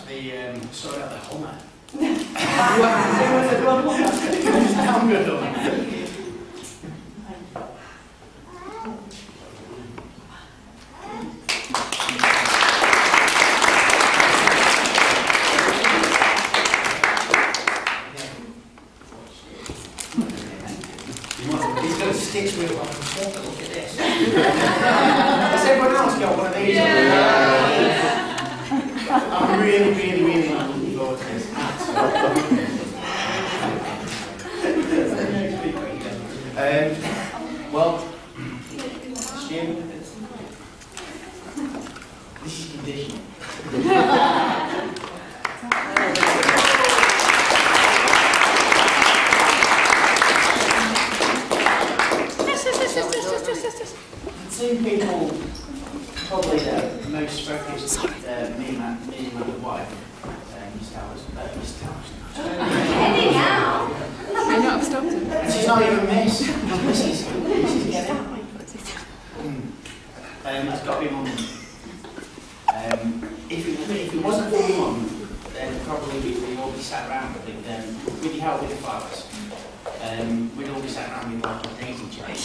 the sorted out the Hummer. He's got a stitch wheel on the look at this. Has everyone else got one of these? Yeah. I'm really looking forward to this. Well, Stu, this is conditioning. Two people probably the most focused, me and my wife, Miss Towers. Miss Towers. Hey now! I know, I've stopped it. She's not even Miss. Mrs. Getting. It's got to be Mum. If it wasn't for Mum, then probably we'd all be sat around with your help with the flowers. We'd all be sat around with like a daisy chain.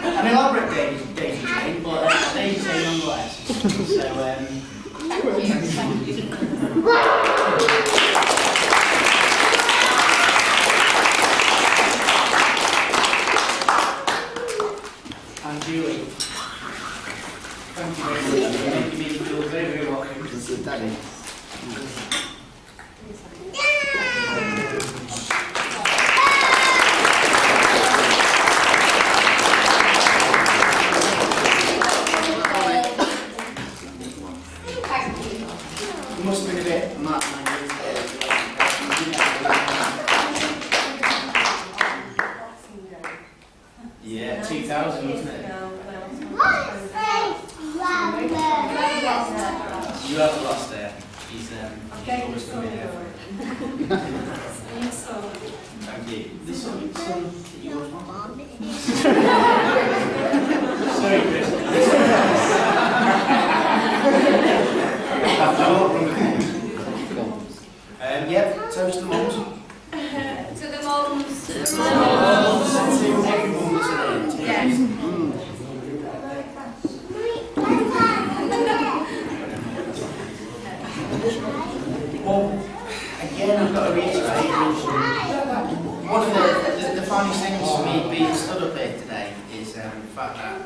An elaborate daisy chain, but a daisy chain nonetheless. So, Thank you. and Julie, thank you very much for making me feel very welcome. This is Daddy. It must have been a bit mad. Yeah, 2000, wasn't it? You have lost there. He's always going to be there. Thank you. This one that you always want? Sorry, Chris. Yep, toast to the mums. To the mums. To every mum that's in Yes. Well, again, I've got to reiterate, one of the funniest things for me being stood up here today is the fact that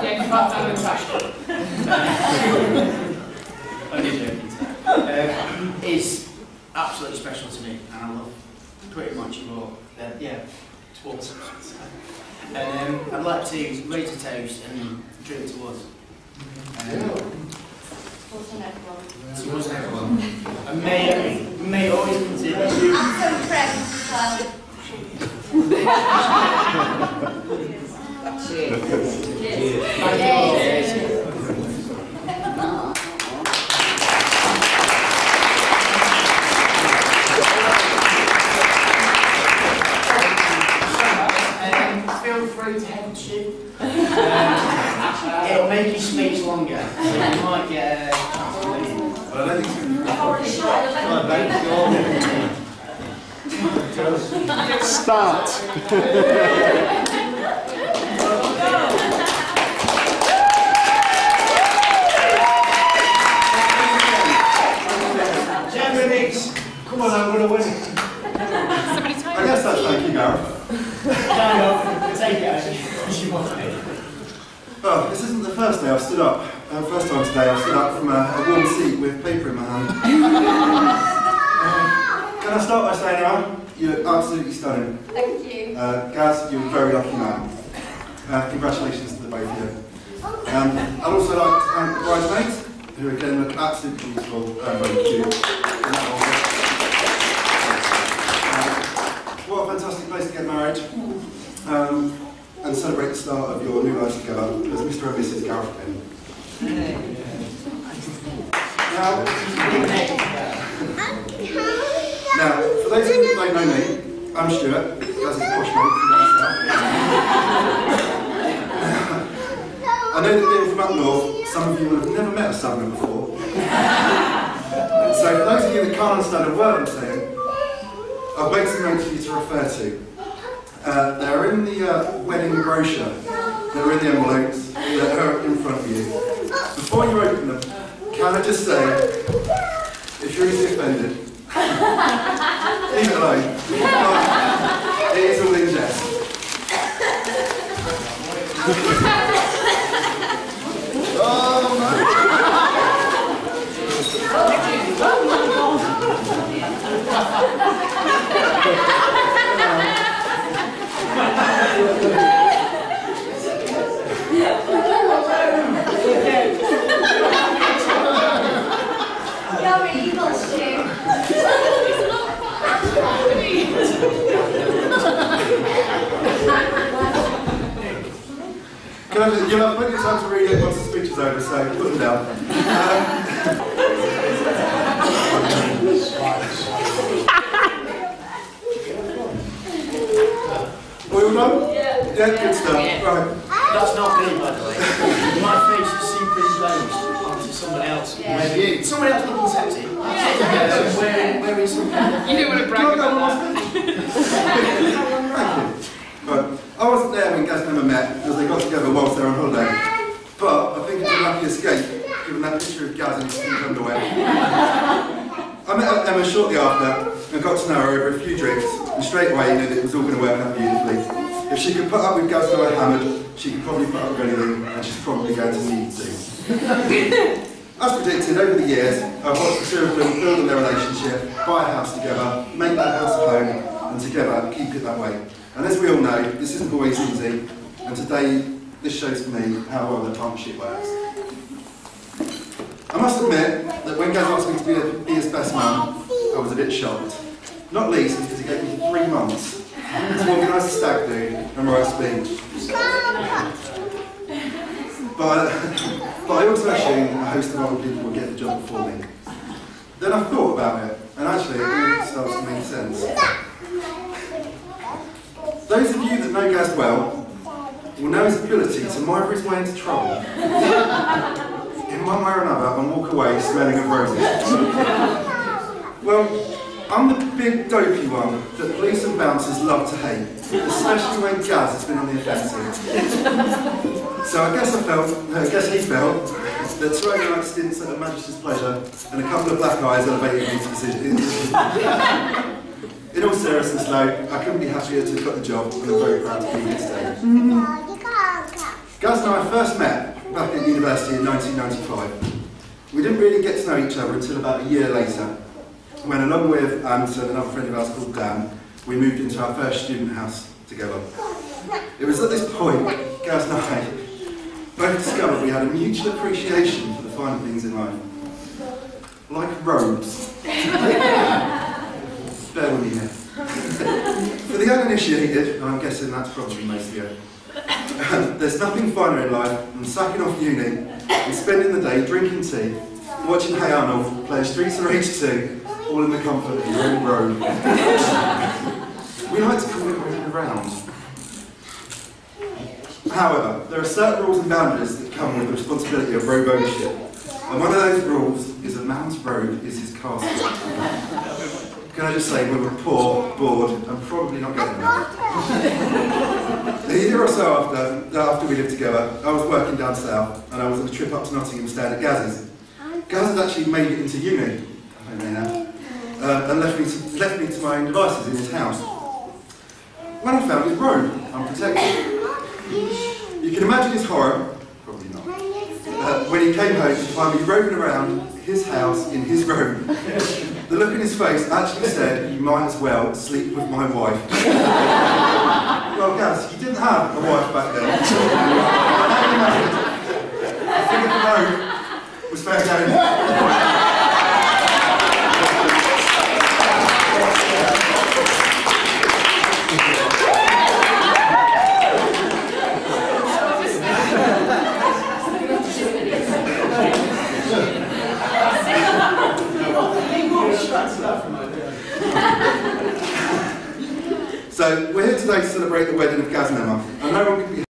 yeah, in fact, I'm only joking. Is absolutely special to me, and I love pretty much all. Yeah, towards. And I'd like to raise a toast and drink towards. Towards everyone. And may always consider. And some friends as well. Cheers. Cheers. Feel free to head and shoot. It'll make your speech longer, so you might get Start! Come on, I'm going to win. I guess that's thank you, Gareth. Take it as you want it. Well, this isn't the first day I've stood up. First time today I've stood up from a warm seat with paper in my hand. Can I start by saying, Aaron, you look absolutely stunning. Thank you. Gaz, you're a very lucky man. Congratulations to the both of you. I'd also like to thank the bridesmaids, who again look absolutely beautiful and very cute. What a fantastic place to get married and celebrate the start of your new life together as Mr. and Mrs. Gareth Penn. Now, for those of you who don't know me, I'm Stuart, Gaz's posh mate. I know that being from up north, some of you will have never met a southerner before. So for those of you that can't understand a word I'm saying, I've made some notes for you to refer to. They're in the wedding brochure. They're in the envelopes. They're in front of you. Before you open them, can I just say, if you're easily offended, leave it alone. It is all in jest. Oh no! You're evil, Stu. You'll have plenty of time to read it once the speech is over, so put them down. We all done? Yeah. Yeah, good stuff. Right. That's not me, by the way. My face is superimposed onto someone else. Yeah. Maybe someone else looking sexy. Wearing some. You don't want to brag about that. Thank you. Right. I wasn't there when Gaz and Emma met, because they got together whilst they were on holiday. But I think it's a lucky escape, given that picture of Gaz in his pink underwear. I met Emma shortly after and got to know her over a few drinks, and straight away knew that it was all going to work out beautifully. If she could put up with Gaz and I hammered, she could probably put up with anything, and she's probably going to need to. As predicted, over the years, I've watched the two of them build on their relationship, buy a house together, make that house a home, and together keep it that way. And as we all know, this isn't always easy, and today this shows for me how well their partnership works. I must admit that when Gaz asked me to be his best man, I was a bit shocked. Not least because he gave me 3 months to organise a stag do and write a speech. But I also assumed a host of other people would get the job before me. Then I thought about it, and actually it all starts to make sense. Those of you that know Gaz well will know his ability to mither his way into trouble in one way or another and walk away smelling of roses. Well, I'm the big dopey one that police and bouncers love to hate, especially when Gaz has been on the offensive. So I guess he felt that 2 overnight stints at Her Majesty's pleasure and a couple of black eyes elevated me to decision. In all seriousness though, I couldn't be happier to have got the job, and I'm very proud to be here today. Gaz and I first met back at university in 1995. We didn't really get to know each other until about a year later, when along with Anderson, another friend of ours called Dan, we moved into our first student house together. It was at this point, Gaz and I both discovered we had a mutual appreciation for the finer things in life. Like robes. Bear with me here. For the uninitiated, and I'm guessing that's probably most of you, there's nothing finer in life than sacking off uni and spending the day drinking tea, watching Hey Arnold, playing Streets of Rage 2, all in the comfort of your own robe. We like to call it moving around. However, there are certain rules and boundaries that come with the responsibility of robe ownership. And one of those rules is a man's robe is his castle. Can I just say, we were poor, bored, and probably not getting married. A year or so after we lived together, I was working down south, and I was on a trip up to Nottingham staying at Gaz's. Gaz had actually made it into uni, I don't know now, and left me to my own devices in his house. When I found his robe, unprotected. You can imagine his horror, probably not, when he came home to find me roving around his house in his robe. The look in his face actually said, "You might as well sleep with my wife." Well, Gaz, you didn't have a wife back then. I figured the robe was fair game.